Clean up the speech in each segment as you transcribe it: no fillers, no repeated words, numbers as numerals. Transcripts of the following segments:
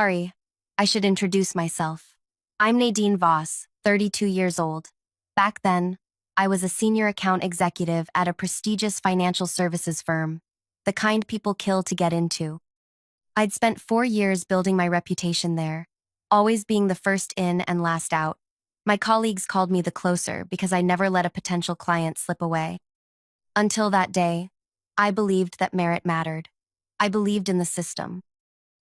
Sorry, I should introduce myself. I'm Nadine Voss, 32 years old. Back then, I was a senior account executive at a prestigious financial services firm, the kind people kill to get into. I'd spent 4 years building my reputation there, always being the first in and last out. My colleagues called me the closer because I never let a potential client slip away. Until that day, I believed that merit mattered. I believed in the system.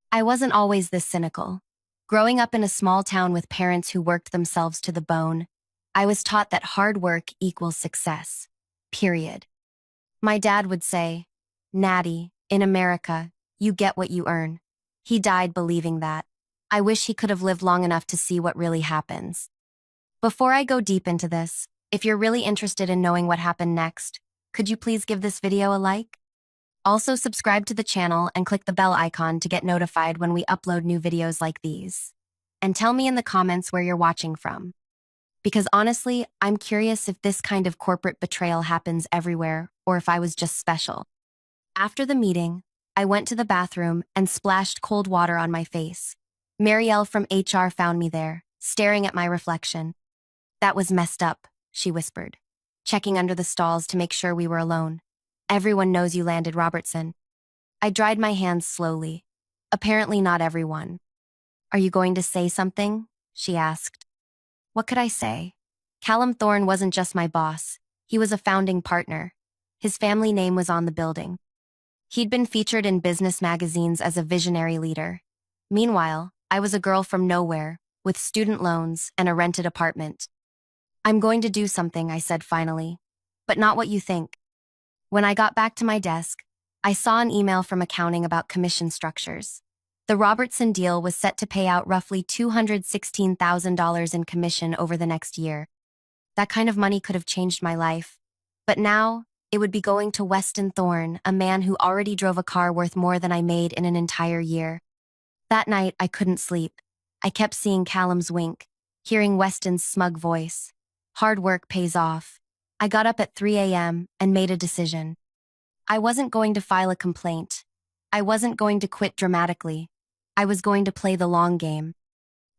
I wasn't always this cynical. Growing up in a small town with parents who worked themselves to the bone, I was taught that hard work equals success. Period. My dad would say, "Natty, in America, you get what you earn." He died believing that. I wish he could have lived long enough to see what really happens. Before I go deep into this, if you're really interested in knowing what happened next, could you please give this video a like? Also subscribe to the channel and click the bell icon to get notified when we upload new videos like these. And tell me in the comments where you're watching from. Because honestly, I'm curious if this kind of corporate betrayal happens everywhere or if I was just special. After the meeting, I went to the bathroom and splashed cold water on my face. Marielle from HR found me there, staring at my reflection. "That was messed up," she whispered, checking under the stalls to make sure we were alone. "Everyone knows you landed Robertson." I dried my hands slowly. Apparently not everyone. "Are you going to say something?" she asked. What could I say? Callum Thorne wasn't just my boss. He was a founding partner. His family name was on the building. He'd been featured in business magazines as a visionary leader. Meanwhile, I was a girl from nowhere, with student loans and a rented apartment. "I'm going to do something," I said finally. "But not what you think." When I got back to my desk, I saw an email from accounting about commission structures. The Robertson deal was set to pay out roughly $216,000 in commission over the next year. That kind of money could have changed my life. But now, it would be going to Weston Thorne, a man who already drove a car worth more than I made in an entire year. That night, I couldn't sleep. I kept seeing Callum's wink, hearing Weston's smug voice. Hard work pays off. I got up at 3 a.m. and made a decision. I wasn't going to file a complaint. I wasn't going to quit dramatically. I was going to play the long game.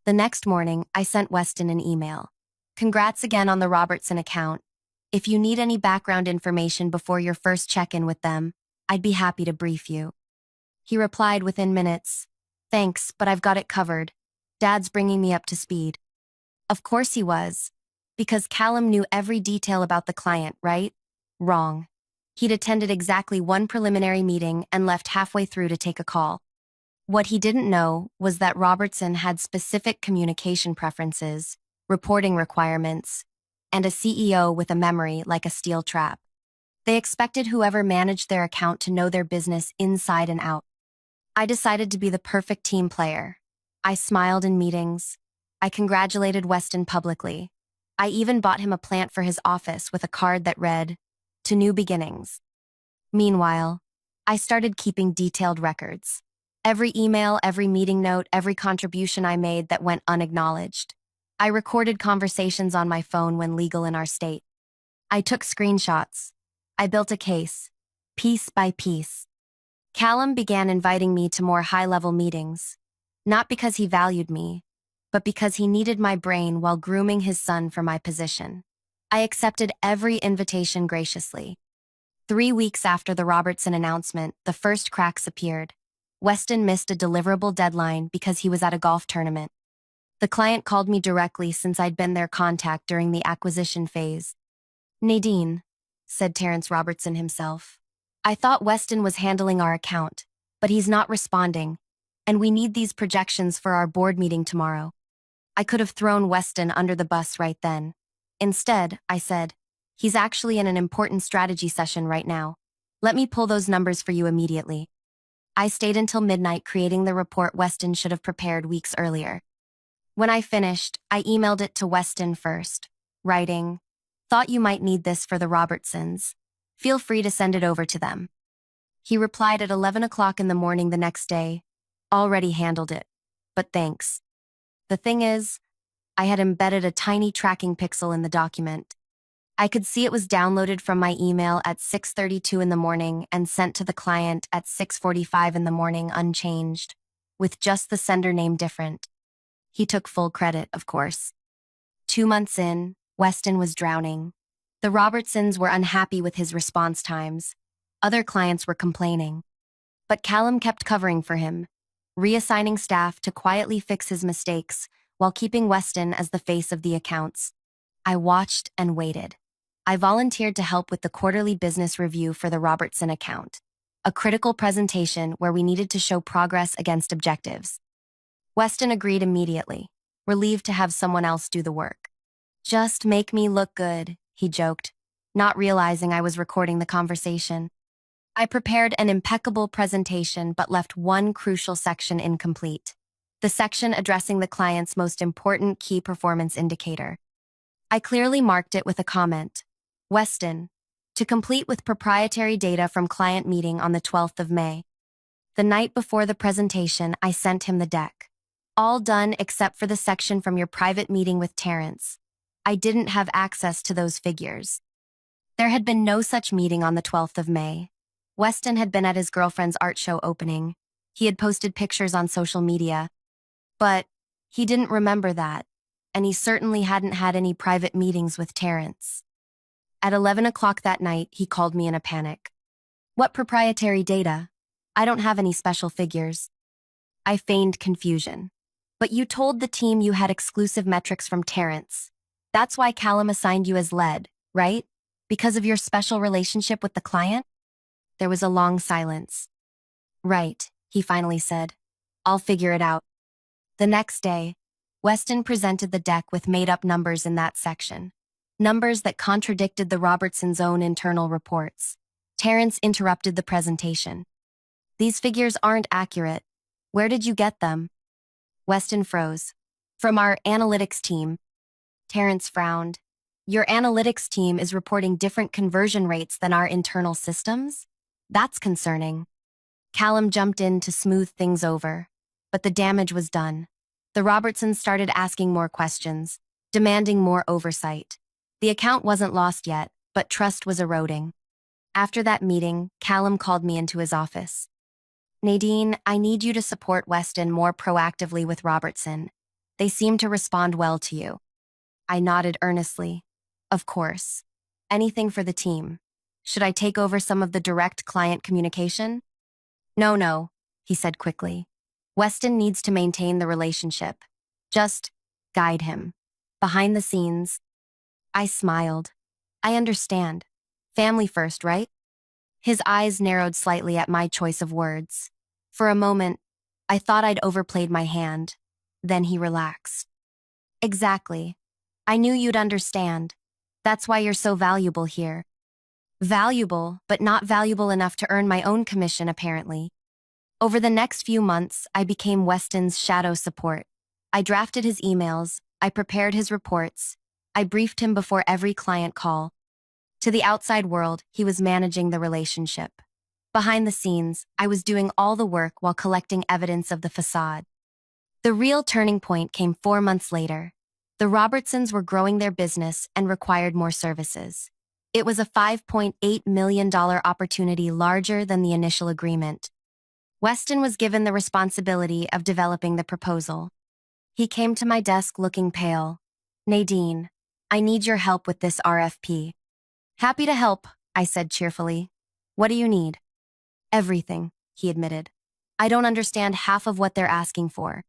The next morning, I sent Weston an email. "Congrats again on the Robertson account. If you need any background information before your first check-in with them, I'd be happy to brief you." He replied within minutes, "Thanks, but I've got it covered. Dad's bringing me up to speed." Of course he was. Because Callum knew every detail about the client, right? Wrong. He'd attended exactly one preliminary meeting and left halfway through to take a call. What he didn't know was that Robertson had specific communication preferences, reporting requirements, and a CEO with a memory like a steel trap. They expected whoever managed their account to know their business inside and out. I decided to be the perfect team player. I smiled in meetings. I congratulated Weston publicly. I even bought him a plant for his office with a card that read, "To New Beginnings." Meanwhile, I started keeping detailed records. Every email, every meeting note, every contribution I made that went unacknowledged. I recorded conversations on my phone when legal in our state. I took screenshots. I built a case, piece by piece. Callum began inviting me to more high-level meetings, not because he valued me, but because he needed my brain while grooming his son for my position. I accepted every invitation graciously. 3 weeks after the Robertson announcement, the first cracks appeared. Weston missed a deliverable deadline because he was at a golf tournament. The client called me directly since I'd been their contact during the acquisition phase. "Nadine," said Terrence Robertson himself. "I thought Weston was handling our account, but he's not responding, and we need these projections for our board meeting tomorrow." I could have thrown Weston under the bus right then. Instead, I said, "He's actually in an important strategy session right now. Let me pull those numbers for you immediately." I stayed until midnight creating the report Weston should have prepared weeks earlier. When I finished, I emailed it to Weston first, writing, "Thought you might need this for the Robertsons. Feel free to send it over to them." He replied at 11 o'clock in the morning the next day, "Already handled it, but thanks." The thing is, I had embedded a tiny tracking pixel in the document. I could see it was downloaded from my email at 6:32 in the morning and sent to the client at 6:45 in the morning unchanged. with just the sender name different. He took full credit, of course. 2 months in, Weston was drowning. The Robertsons were unhappy with his response times. Other clients were complaining. But Callum kept covering for him, reassigning staff to quietly fix his mistakes while keeping Weston as the face of the accounts. I watched and waited. I volunteered to help with the quarterly business review for the Robertson account, a critical presentation where we needed to show progress against objectives. Weston agreed immediately, relieved to have someone else do the work. "Just make me look good," he joked, not realizing I was recording the conversation. I prepared an impeccable presentation but left one crucial section incomplete, the section addressing the client's most important key performance indicator. I clearly marked it with a comment: Weston, to complete with proprietary data from client meeting on the 12th of May. The night before the presentation, I sent him the deck. All done except for the section from your private meeting with Terrence. I didn't have access to those figures. There had been no such meeting on the 12th of May. Weston had been at his girlfriend's art show opening. He had posted pictures on social media. But he didn't remember that, and he certainly hadn't had any private meetings with Terrence. At 11 o'clock that night, he called me in a panic. "What proprietary data? I don't have any special figures." I feigned confusion. "But you told the team you had exclusive metrics from Terrence. That's why Callum assigned you as lead, right? Because of your special relationship with the client?" There was a long silence. "Right," he finally said. "I'll figure it out." The next day, Weston presented the deck with made-up numbers in that section. Numbers that contradicted the Robertsons' own internal reports. Terrence interrupted the presentation. "These figures aren't accurate. Where did you get them?" Weston froze. "From our analytics team." Terrence frowned. "Your analytics team is reporting different conversion rates than our internal systems? That's concerning." Callum jumped in to smooth things over, but the damage was done. The Robertsons started asking more questions, demanding more oversight. The account wasn't lost yet, but trust was eroding. After that meeting, Callum called me into his office. "Nadine, I need you to support Weston more proactively with Robertson. They seem to respond well to you." I nodded earnestly. "Of course. Anything for the team. Should I take over some of the direct client communication?" No, he said quickly. "Weston needs to maintain the relationship. Just guide him. Behind the scenes." I smiled. "I understand. Family first, right?" His eyes narrowed slightly at my choice of words. For a moment, I thought I'd overplayed my hand. Then he relaxed. "Exactly. I knew you'd understand. That's why you're so valuable here." Valuable, but not valuable enough to earn my own commission, apparently. Over the next few months, I became Weston's shadow support. I drafted his emails, I prepared his reports, I briefed him before every client call. To the outside world, he was managing the relationship. Behind the scenes, I was doing all the work while collecting evidence of the facade. The real turning point came 4 months later. The Robertsons were growing their business and required more services. It was a $5.8 million opportunity, larger than the initial agreement. Weston was given the responsibility of developing the proposal. He came to my desk looking pale. "Nadine, I need your help with this RFP." "Happy to help," I said cheerfully. "What do you need?" "Everything," he admitted. "I don't understand half of what they're asking for."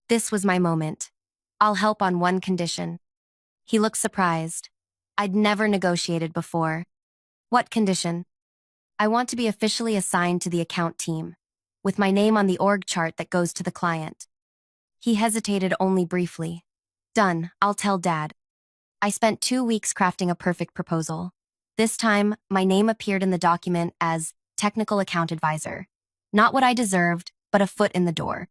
This was my moment. "I'll help on one condition." He looked surprised. I'd never negotiated before. "What condition?" "I want to be officially assigned to the account team, with my name on the org chart that goes to the client." He hesitated only briefly. "Done, I'll tell Dad." I spent 2 weeks crafting a perfect proposal. This time, my name appeared in the document as technical account advisor. Not what I deserved, but a foot in the door.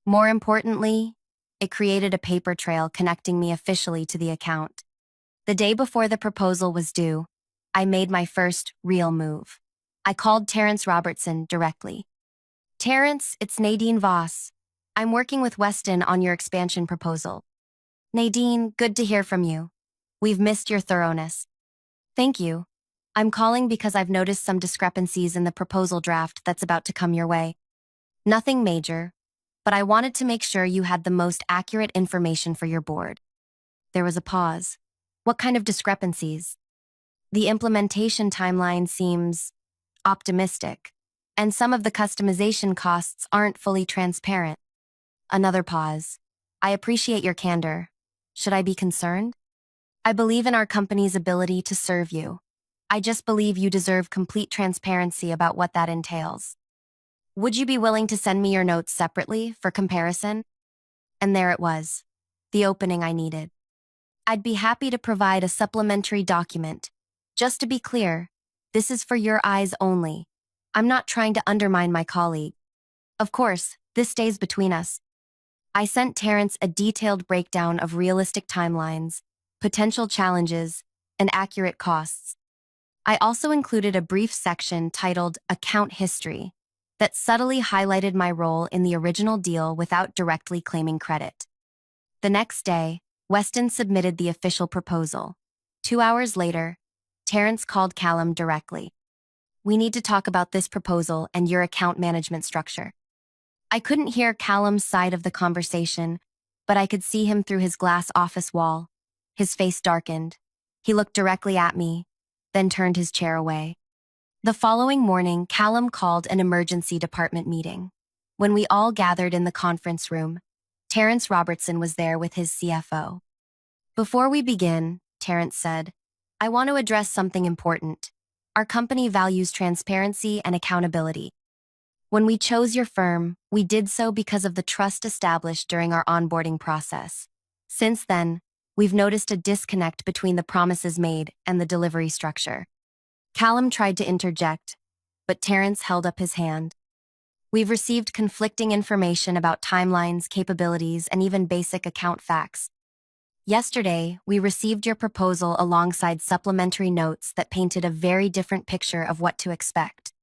More importantly, it created a paper trail connecting me officially to the account. The day before the proposal was due, I made my first real move. I called Terrence Robertson directly. "Terrence, it's Nadine Voss. I'm working with Weston on your expansion proposal." "Nadine, good to hear from you. We've missed your thoroughness." "Thank you. I'm calling because I've noticed some discrepancies in the proposal draft that's about to come your way." "Nothing major. but I wanted to make sure you had the most accurate information for your board. There was a pause. What kind of discrepancies? The implementation timeline seems optimistic, and some of the customization costs aren't fully transparent. Another pause. I appreciate your candor. Should I be concerned? I believe in our company's ability to serve you. I just believe you deserve complete transparency about what that entails. Would you be willing to send me your notes separately for comparison? And there it was, the opening I needed. I'd be happy to provide a supplementary document. Just to be clear, this is for your eyes only. I'm not trying to undermine my colleague. Of course, this stays between us. I sent Terrence a detailed breakdown of realistic timelines, potential challenges, and accurate costs. I also included a brief section titled Account History that subtly highlighted my role in the original deal without directly claiming credit. The next day, Weston submitted the official proposal. 2 hours later, Terrence called Callum directly. We need to talk about this proposal and your account management structure. I couldn't hear Callum's side of the conversation, but I could see him through his glass office wall. His face darkened. He looked directly at me, then turned his chair away. The following morning, Callum called an emergency department meeting. When we all gathered in the conference room, Terrence Robertson was there with his CFO. Before we begin, Terrence said, I want to address something important. Our company values transparency and accountability. When we chose your firm, we did so because of the trust established during our onboarding process. Since then, we've noticed a disconnect between the promises made and the delivery structure. Callum tried to interject, but Terrence held up his hand. We've received conflicting information about timelines, capabilities, and even basic account facts. Yesterday, we received your proposal alongside supplementary notes that painted a very different picture of what to expect.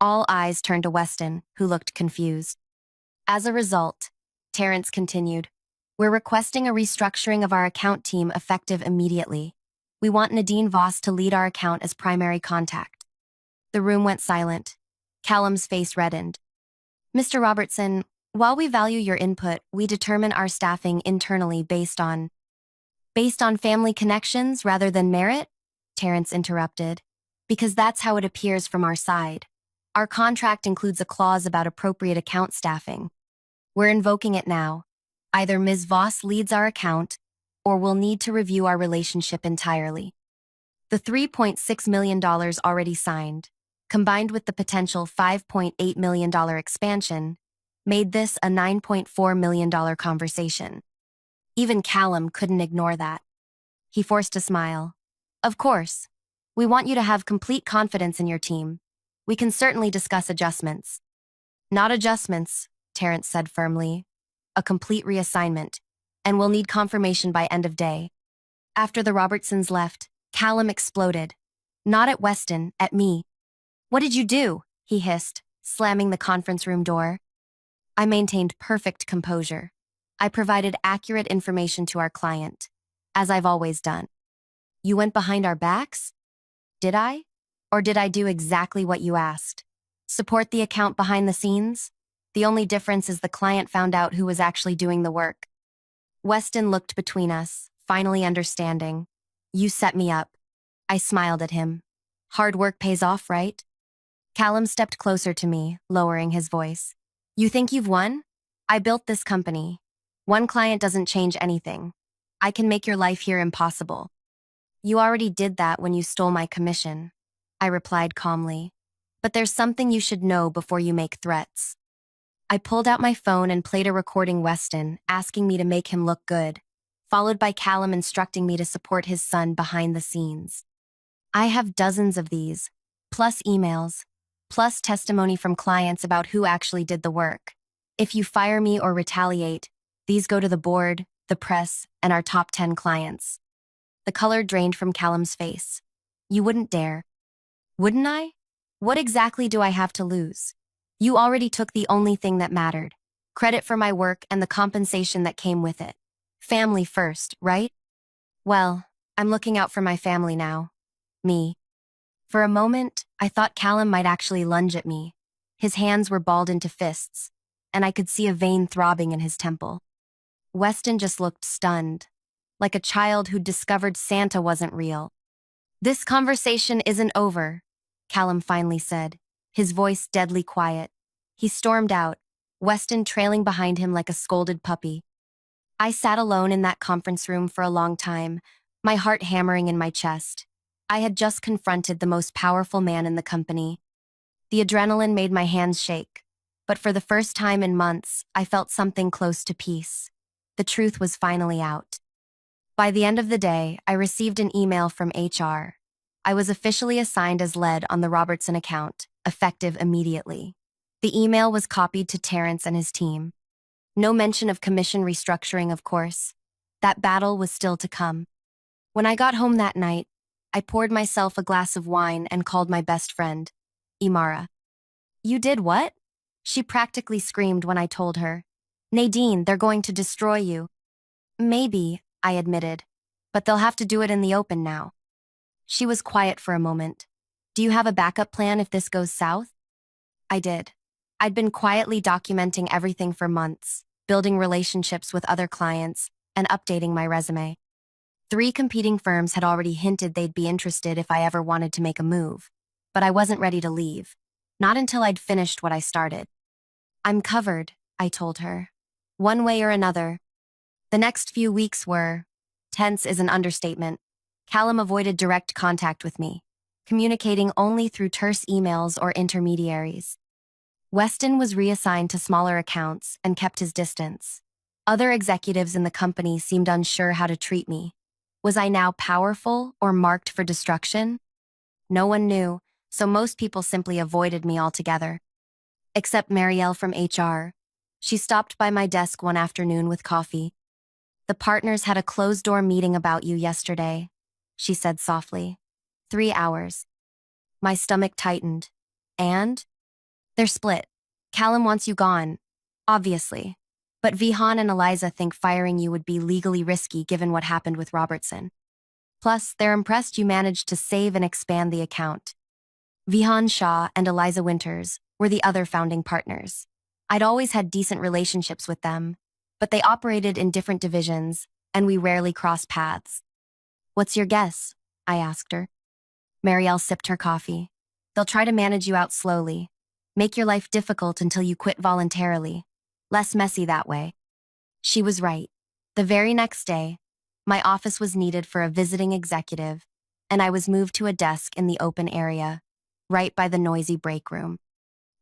All eyes turned to Weston, who looked confused. As a result, Terrence continued, we're requesting a restructuring of our account team effective immediately. We want Nadine Voss to lead our account as primary contact. The room went silent. Callum's face reddened. Mr. Robertson, while we value your input, we determine our staffing internally based on family connections rather than merit? Terrence interrupted. Because that's how it appears from our side. Our contract includes a clause about appropriate account staffing. We're invoking it now. Either Ms. Voss leads our account, or we'll need to review our relationship entirely. The $3.6 million already signed, combined with the potential $5.8 million expansion, made this a $9.4 million conversation. Even Callum couldn't ignore that. He forced a smile. Of course. We want you to have complete confidence in your team. We can certainly discuss adjustments. Not adjustments, Terrence said firmly. A complete reassignment, and we'll need confirmation by end of day. After the Robertsons left, Callum exploded. Not at Weston, at me. What did you do? He hissed, slamming the conference room door. I maintained perfect composure. I provided accurate information to our client, as I've always done. You went behind our backs? Did I? Or did I do exactly what you asked? Support the account behind the scenes? The only difference is the client found out who was actually doing the work. Weston looked between us, finally understanding. You set me up. I smiled at him. Hard work pays off, right? Callum stepped closer to me, lowering his voice. You think you've won? I built this company. One client doesn't change anything. I can make your life here impossible. You already did that when you stole my commission, I replied calmly. But there's something you should know before you make threats. I pulled out my phone and played a recording Weston, asking me to make him look good, followed by Callum instructing me to support his son behind the scenes. I have dozens of these, plus emails, plus testimony from clients about who actually did the work. If you fire me or retaliate, these go to the board, the press, and our top 10 clients. The color drained from Callum's face. You wouldn't dare. Wouldn't I? What exactly do I have to lose? You already took the only thing that mattered. Credit for my work and the compensation that came with it. Family first, right? Well, I'm looking out for my family now. Me. For a moment, I thought Callum might actually lunge at me. His hands were balled into fists. and I could see a vein throbbing in his temple. Weston just looked stunned, like a child who'd discovered Santa wasn't real. "This conversation isn't over," Callum finally said, his voice deadly quiet. He stormed out, Weston trailing behind him like a scolded puppy. I sat alone in that conference room for a long time, my heart hammering in my chest. I had just confronted the most powerful man in the company. The adrenaline made my hands shake, but for the first time in months, I felt something close to peace. The truth was finally out. By the end of the day, I received an email from HR. I was officially assigned as lead on the Robertson account, effective immediately. The email was copied to Terrence and his team. No mention of commission restructuring, of course. That battle was still to come. When I got home that night, I poured myself a glass of wine and called my best friend, Imara. "You did what?" She practically screamed when I told her. "Nadine, they're going to destroy you." "Maybe," I admitted, "but they'll have to do it in the open now." She was quiet for a moment. "Do you have a backup plan if this goes south?" I did. I'd been quietly documenting everything for months, building relationships with other clients, and updating my resume. 3 competing firms had already hinted they'd be interested if I ever wanted to make a move, but I wasn't ready to leave. Not until I'd finished what I started. "I'm covered," I told her. "One way or another." The next few weeks were tense is an understatement. Callum avoided direct contact with me, communicating only through terse emails or intermediaries. Weston was reassigned to smaller accounts and kept his distance. Other executives in the company seemed unsure how to treat me. Was I now powerful or marked for destruction? No one knew, so most people simply avoided me altogether. Except Marielle from HR. She stopped by my desk one afternoon with coffee. "The partners had a closed-door meeting about you yesterday," she said softly. 3 hours. My stomach tightened. "And?" "They're split. Callum wants you gone, obviously. But Vihan and Eliza think firing you would be legally risky given what happened with Robertson. Plus, they're impressed you managed to save and expand the account." Vihan Shah and Eliza Winters were the other founding partners. I'd always had decent relationships with them, but they operated in different divisions, and we rarely crossed paths. "What's your guess?" I asked her. Marielle sipped her coffee. "They'll try to manage you out slowly. Make your life difficult until you quit voluntarily. Less messy that way." She was right. The very next day, my office was needed for a visiting executive, and I was moved to a desk in the open area, right by the noisy break room.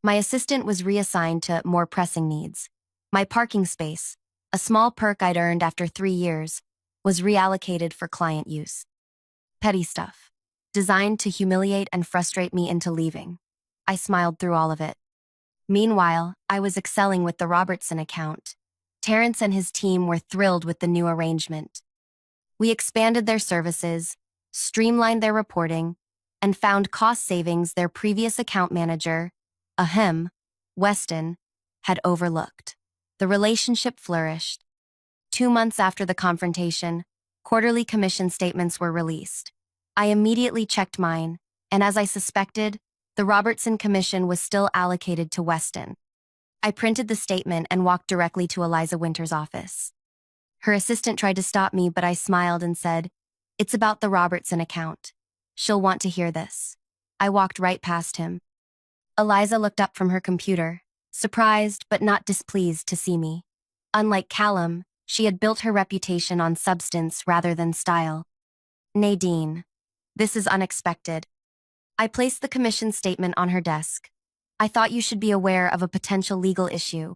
My assistant was reassigned to more pressing needs. My parking space, a small perk I'd earned after 3 years, was reallocated for client use. Petty stuff, designed to humiliate and frustrate me into leaving. I smiled through all of it. Meanwhile, I was excelling with the Robertson account. Terrence and his team were thrilled with the new arrangement. We expanded their services, streamlined their reporting, and found cost savings their previous account manager, Weston, had overlooked. The relationship flourished. 2 months after the confrontation, quarterly commission statements were released. I immediately checked mine, and as I suspected, the Robertson commission was still allocated to Weston. I printed the statement and walked directly to Eliza Winter's office. Her assistant tried to stop me, but I smiled and said, "It's about the Robertson account. She'll want to hear this." I walked right past him. Eliza looked up from her computer, surprised but not displeased to see me. Unlike Callum, she had built her reputation on substance rather than style. "Nadine, this is unexpected." I placed the commission statement on her desk. "I thought you should be aware of a potential legal issue.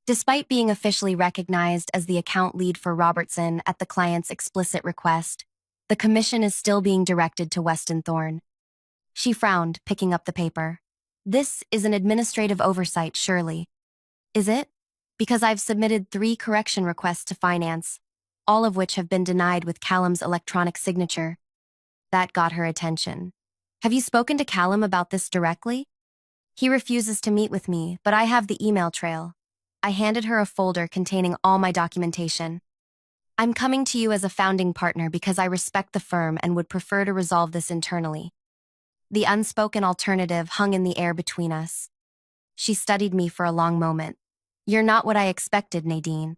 Despite being officially recognized as the account lead for Robertson at the client's explicit request, the commission is still being directed to Weston Thorne." She frowned, picking up the paper. "This is an administrative oversight, surely." "Is it? Because I've submitted 3 correction requests to finance, all of which have been denied with Callum's electronic signature." That got her attention. "Have you spoken to Callum about this directly?" "He refuses to meet with me, but I have the email trail." I handed her a folder containing all my documentation. "I'm coming to you as a founding partner because I respect the firm and would prefer to resolve this internally." The unspoken alternative hung in the air between us. She studied me for a long moment. You're not what I expected, Nadine.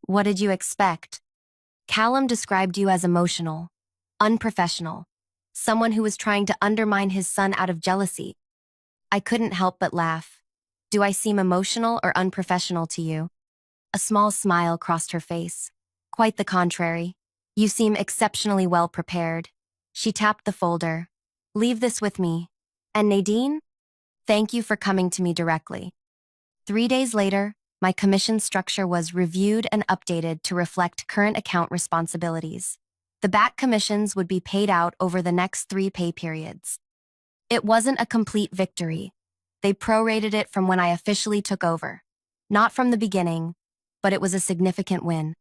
What did you expect? Callum described you as emotional, unprofessional, someone who was trying to undermine his son out of jealousy. I couldn't help but laugh. Do I seem emotional or unprofessional to you? A small smile crossed her face. Quite the contrary. You seem exceptionally well prepared. She tapped the folder. Leave this with me. And Nadine? Thank you for coming to me directly. 3 days later, my commission structure was reviewed and updated to reflect current account responsibilities. The back commissions would be paid out over the next 3 pay periods. It wasn't a complete victory. They prorated it from when I officially took over. Not from the beginning, but it was a significant win.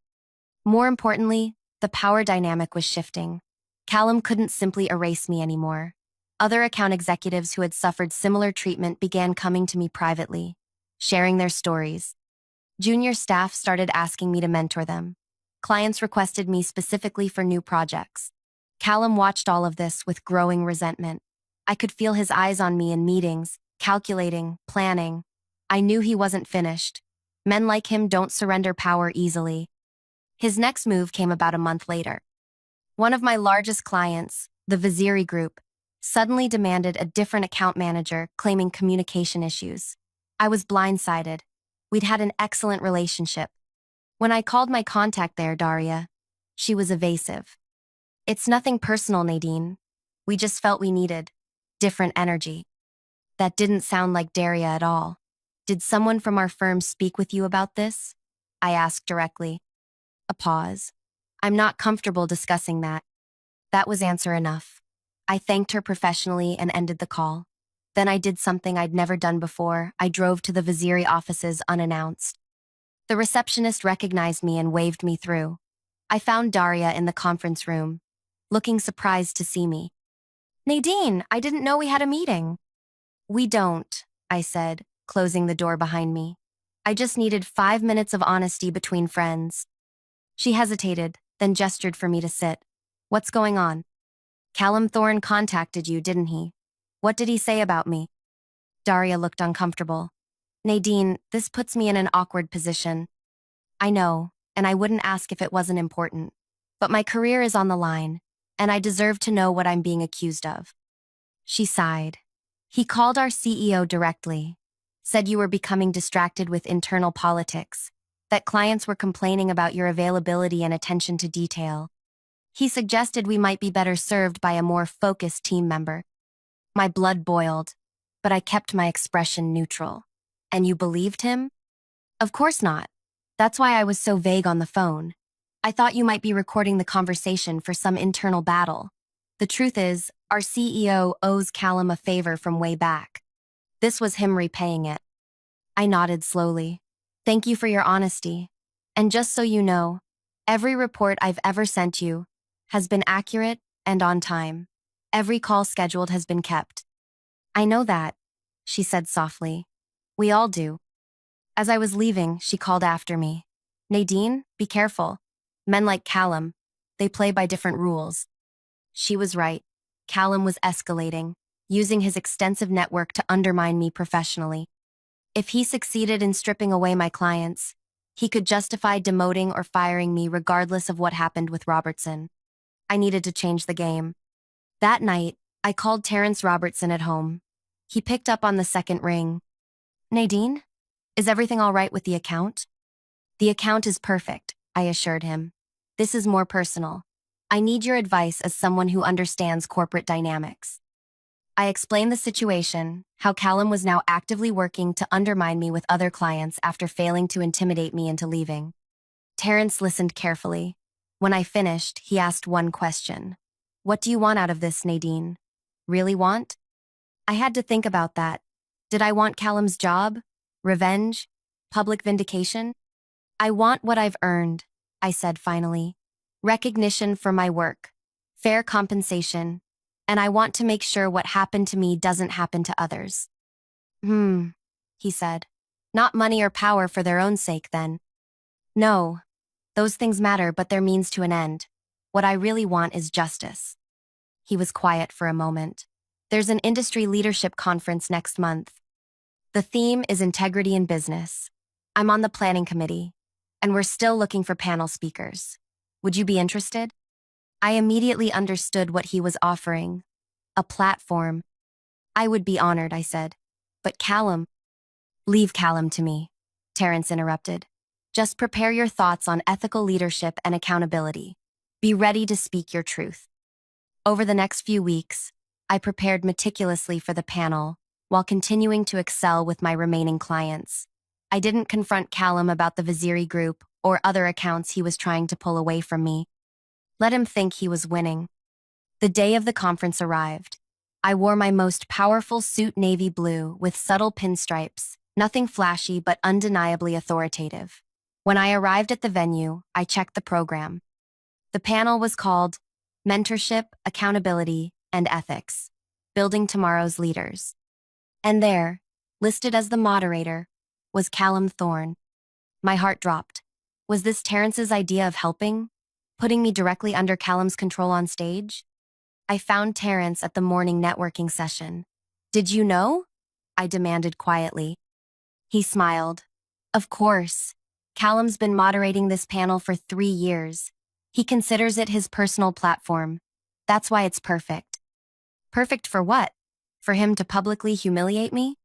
More importantly, the power dynamic was shifting. Callum couldn't simply erase me anymore. Other account executives who had suffered similar treatment began coming to me privately, sharing their stories. Junior staff started asking me to mentor them. Clients requested me specifically for new projects. Callum watched all of this with growing resentment. I could feel his eyes on me in meetings, calculating, planning. I knew he wasn't finished. Men like him don't surrender power easily. His next move came about a month later. One of my largest clients, the Vaziri Group, suddenly demanded a different account manager, claiming communication issues. I was blindsided. We'd had an excellent relationship. When I called my contact there, Daria, she was evasive. It's nothing personal, Nadine. We just felt we needed different energy. That didn't sound like Daria at all. Did someone from our firm speak with you about this? I asked directly. A pause. I'm not comfortable discussing that. That was answer enough. I thanked her professionally and ended the call. Then I did something I'd never done before. I drove to the Vaziri offices unannounced. The receptionist recognized me and waved me through. I found Daria in the conference room, looking surprised to see me. Nadine, I didn't know we had a meeting. We don't, I said, closing the door behind me. I just needed 5 minutes of honesty between friends. She hesitated, then gestured for me to sit. What's going on? Callum Thorne contacted you, didn't he? What did he say about me? Daria looked uncomfortable. Nadine, this puts me in an awkward position. I know, and I wouldn't ask if it wasn't important. But my career is on the line, and I deserve to know what I'm being accused of. She sighed. He called our CEO directly, said you were becoming distracted with internal politics, that clients were complaining about your availability and attention to detail. He suggested we might be better served by a more focused team member. My blood boiled, but I kept my expression neutral. And you believed him? Of course not. That's why I was so vague on the phone. I thought you might be recording the conversation for some internal battle. The truth is, our CEO owes Callum a favor from way back. This was him repaying it. I nodded slowly. Thank you for your honesty. And just so you know, every report I've ever sent you has been accurate and on time. Every call scheduled has been kept. I know that, she said softly. We all do. As I was leaving, she called after me. Nadine, be careful. Men like Callum, they play by different rules. She was right. Callum was escalating, using his extensive network to undermine me professionally. If he succeeded in stripping away my clients, he could justify demoting or firing me regardless of what happened with Robertson. I needed to change the game. That night, I called Terrence Robertson at home. He picked up on the second ring. Nadine, is everything all right with the account? The account is perfect, I assured him. This is more personal. I need your advice as someone who understands corporate dynamics. I explained the situation, how Callum was now actively working to undermine me with other clients after failing to intimidate me into leaving. Terrence listened carefully. When I finished, he asked one question. What do you want out of this, Nadine? Really want? I had to think about that. Did I want Callum's job? Revenge? Public vindication? I want what I've earned, I said finally. Recognition for my work. Fair compensation. And I want to make sure what happened to me doesn't happen to others. He said. Not money or power for their own sake, then. No. Those things matter, but they're means to an end. What I really want is justice. He was quiet for a moment. There's an industry leadership conference next month. The theme is integrity in business. I'm on the planning committee, and we're still looking for panel speakers. Would you be interested? I immediately understood what he was offering. A platform. I would be honored, I said. But Callum. Leave Callum to me, Terrence interrupted. Just prepare your thoughts on ethical leadership and accountability. Be ready to speak your truth. Over the next few weeks, I prepared meticulously for the panel while continuing to excel with my remaining clients. I didn't confront Callum about the Vaziri group or other accounts he was trying to pull away from me. Let him think he was winning. The day of the conference arrived. I wore my most powerful suit navy blue with subtle pinstripes, nothing flashy but undeniably authoritative. When I arrived at the venue, I checked the program. The panel was called Mentorship, Accountability, and Ethics, Building Tomorrow's Leaders. And there, listed as the moderator, was Callum Thorne. My heart dropped. Was this Terrence's idea of helping? Putting me directly under Callum's control on stage? I found Terrence at the morning networking session. Did you know? I demanded quietly. He smiled. Of course. Callum's been moderating this panel for 3 years. He considers it his personal platform. That's why it's perfect. Perfect for what? For him to publicly humiliate me?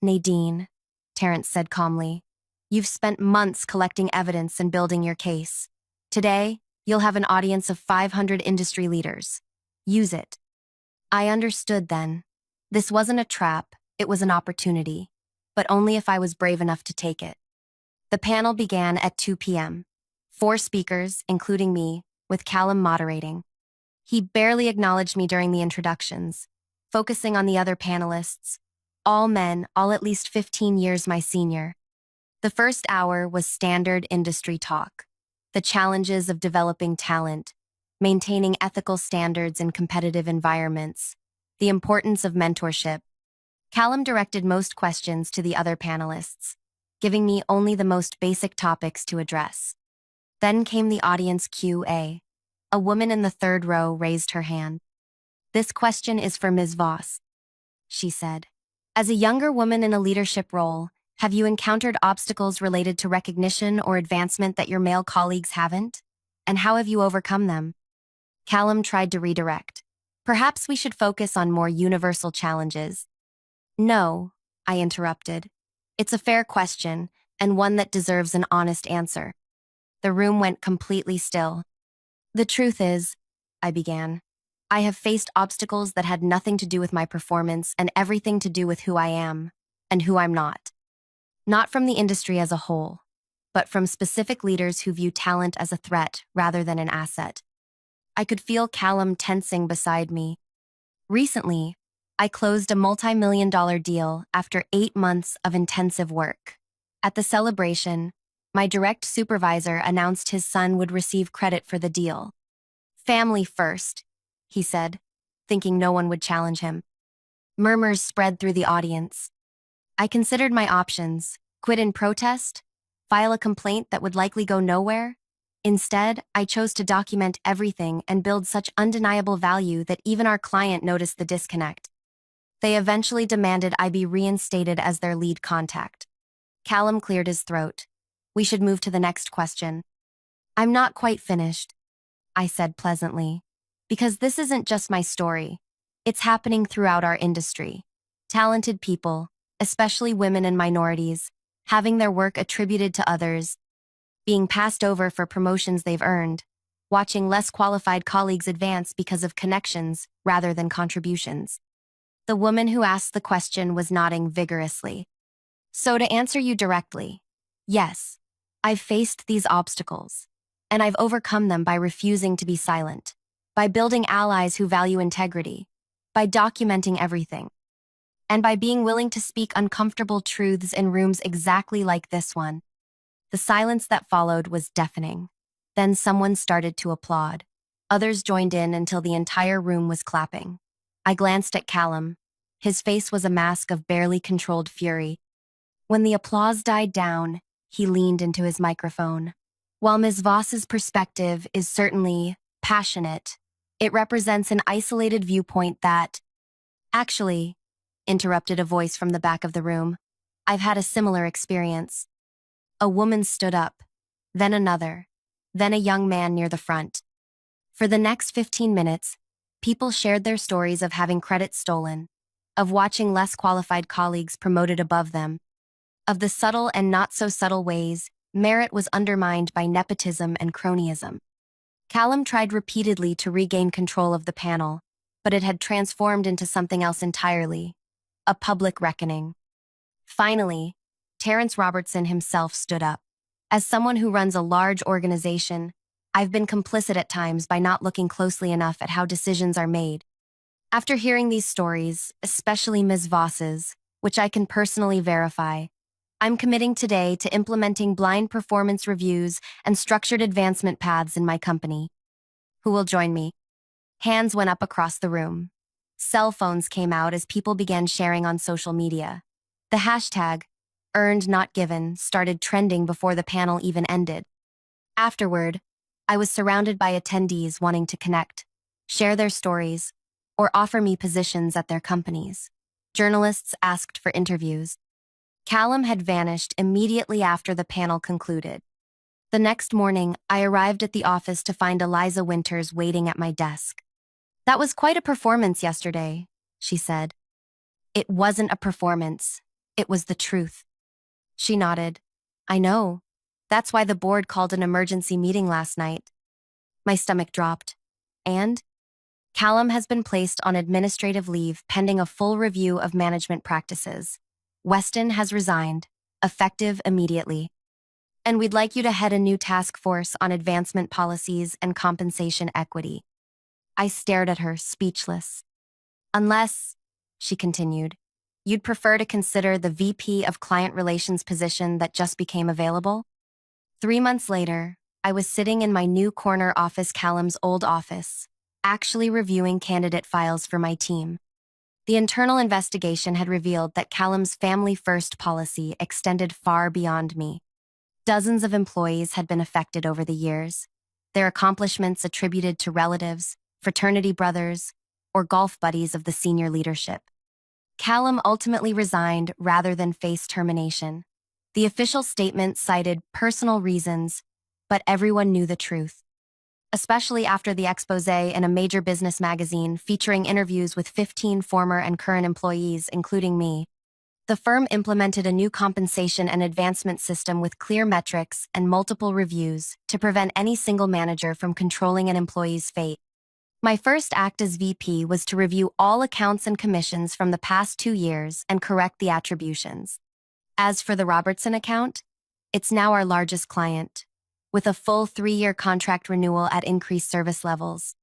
Nadine, Terrence said calmly, you've spent months collecting evidence and building your case. Today, you'll have an audience of 500 industry leaders. Use it. I understood then. This wasn't a trap, it was an opportunity, but only if I was brave enough to take it. The panel began at 2 p.m. 4 speakers, including me, with Callum moderating. He barely acknowledged me during the introductions, focusing on the other panelists, all men, all at least 15 years my senior. The first hour was standard industry talk, the challenges of developing talent, maintaining ethical standards in competitive environments, the importance of mentorship. Callum directed most questions to the other panelists, giving me only the most basic topics to address. Then came the audience Q&A. A woman in the third row raised her hand. This question is for Ms. Voss, she said. As a younger woman in a leadership role, have you encountered obstacles related to recognition or advancement that your male colleagues haven't? And how have you overcome them? Callum tried to redirect. Perhaps we should focus on more universal challenges. No, I interrupted. It's a fair question, and one that deserves an honest answer. The room went completely still. The truth is, I began, I have faced obstacles that had nothing to do with my performance and everything to do with who I am and who I'm not. Not from the industry as a whole, but from specific leaders who view talent as a threat rather than an asset. I could feel Callum tensing beside me. Recently, I closed a multi-million-dollar deal after 8 months of intensive work. At the celebration, my direct supervisor announced his son would receive credit for the deal. Family first, he said, thinking no one would challenge him. Murmurs spread through the audience. I considered my options: quit in protest, file a complaint that would likely go nowhere. Instead, I chose to document everything and build such undeniable value that even our client noticed the disconnect. They eventually demanded I be reinstated as their lead contact. Callum cleared his throat. We should move to the next question. I'm not quite finished, I said pleasantly, because this isn't just my story. It's happening throughout our industry. Talented people, especially women and minorities, having their work attributed to others, being passed over for promotions they've earned, watching less qualified colleagues advance because of connections rather than contributions. The woman who asked the question was nodding vigorously. So to answer you directly, yes, I've faced these obstacles, and I've overcome them by refusing to be silent, by building allies who value integrity, by documenting everything, and by being willing to speak uncomfortable truths in rooms exactly like this one. The silence that followed was deafening. Then someone started to applaud. Others joined in until the entire room was clapping. I glanced at Callum. His face was a mask of barely controlled fury. When the applause died down, he leaned into his microphone. While Ms. Voss's perspective is certainly passionate, it represents an isolated viewpoint that— Actually, interrupted a voice from the back of the room, I've had a similar experience. A woman stood up, then another, then a young man near the front. For the next 15 minutes, people shared their stories of having credit stolen, of watching less qualified colleagues promoted above them, of the subtle and not so subtle ways merit was undermined by nepotism and cronyism. Callum tried repeatedly to regain control of the panel, but it had transformed into something else entirely, a public reckoning. Finally, Terrence Robertson himself stood up. As someone who runs a large organization, I've been complicit at times by not looking closely enough at how decisions are made. After hearing these stories, especially Ms. Voss's, which I can personally verify, I'm committing today to implementing blind performance reviews and structured advancement paths in my company. Who will join me? Hands went up across the room. Cell phones came out as people began sharing on social media. The hashtag, earned not given, started trending before the panel even ended. Afterward, I was surrounded by attendees wanting to connect, share their stories, or offer me positions at their companies. Journalists asked for interviews. Callum had vanished immediately after the panel concluded. The next morning, I arrived at the office to find Eliza Winters waiting at my desk. "That was quite a performance yesterday," she said. "It wasn't a performance. It was the truth." She nodded. "I know. That's why the board called an emergency meeting last night." My stomach dropped. "And?" "Callum has been placed on administrative leave pending a full review of management practices. Weston has resigned, effective immediately. And we'd like you to head a new task force on advancement policies and compensation equity." I stared at her, speechless. "Unless," she continued, "you'd prefer to consider the VP of Client Relations position that just became available?" 3 months later, I was sitting in my new corner office, Callum's old office, actually reviewing candidate files for my team. The internal investigation had revealed that Callum's family-first policy extended far beyond me. Dozens of employees had been affected over the years, their accomplishments attributed to relatives, fraternity brothers, or golf buddies of the senior leadership. Callum ultimately resigned rather than face termination. The official statement cited personal reasons, but everyone knew the truth. Especially after the exposé in a major business magazine featuring interviews with 15 former and current employees, including me. The firm implemented a new compensation and advancement system with clear metrics and multiple reviews to prevent any single manager from controlling an employee's fate. My first act as VP was to review all accounts and commissions from the past 2 years and correct the attributions. As for the Robertson account, it's now our largest client, with a full 3-year contract renewal at increased service levels.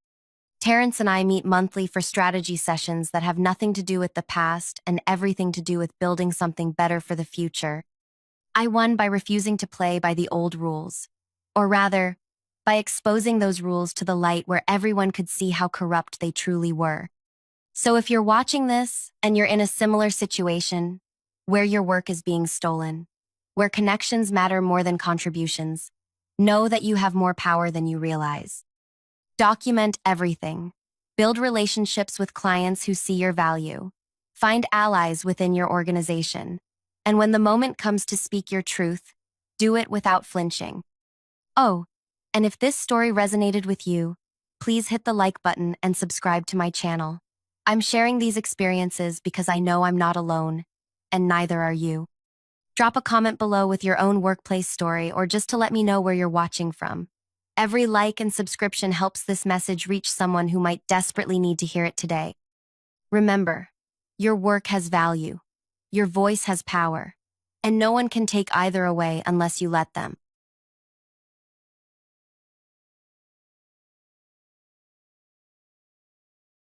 Terrence and I meet monthly for strategy sessions that have nothing to do with the past and everything to do with building something better for the future. I won by refusing to play by the old rules, or rather, by exposing those rules to the light where everyone could see how corrupt they truly were. So if you're watching this and you're in a similar situation, where your work is being stolen, where connections matter more than contributions, know that you have more power than you realize. Document everything. Build relationships with clients who see your value. Find allies within your organization. And when the moment comes to speak your truth, do it without flinching. Oh, and if this story resonated with you, please hit the like button and subscribe to my channel. I'm sharing these experiences because I know I'm not alone, and neither are you. Drop a comment below with your own workplace story or just to let me know where you're watching from. Every like and subscription helps this message reach someone who might desperately need to hear it today. Remember, your work has value, your voice has power, and no one can take either away unless you let them.